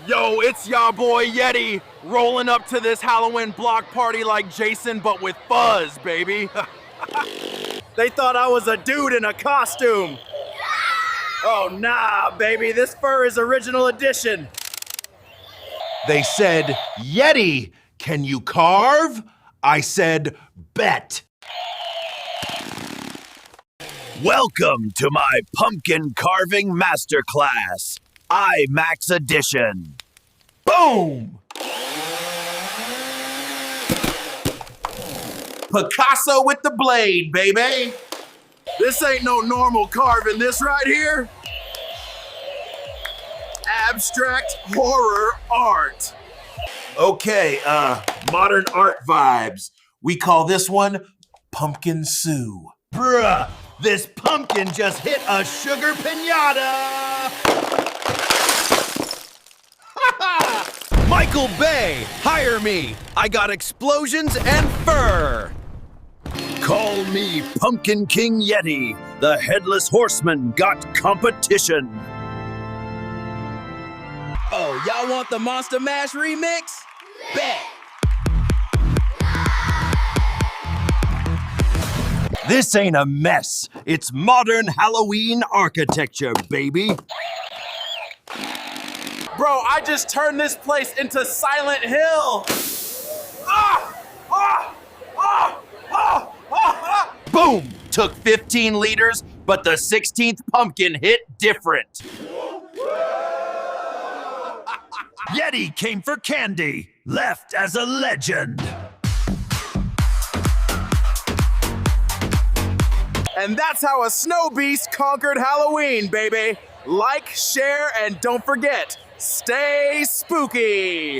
Yo, it's ya boy Yeti, rolling up to this Halloween block party like Jason, but with fuzz, baby. They thought I was a dude in a costume. Oh nah, baby, this fur is original edition. They said, Yeti, can you carve? I said, bet. Welcome to my pumpkin carving masterclass, IMAX edition. Boom! Picasso with the blade, baby. This ain't no normal carving, this right here. Abstract horror art. Okay, modern art vibes. We call this one Pumpkin Sue. Bruh, this pumpkin just hit a sugar pinata! Michael Bay, hire me. I got explosions and fur. Call me Pumpkin King Yeti. The Headless Horseman got competition. Oh, y'all want the Monster Mash remix? Bet. This ain't a mess. It's modern Halloween architecture, baby. Bro, I just turned this place into Silent Hill. Ah! Ah! Ah! Ah! Ah! Boom! Took 15 liters, but the 16th pumpkin hit different. Yeti came for candy, left as a legend. And that's how a snow beast conquered Halloween, baby. Like, share, and don't forget, stay spooky.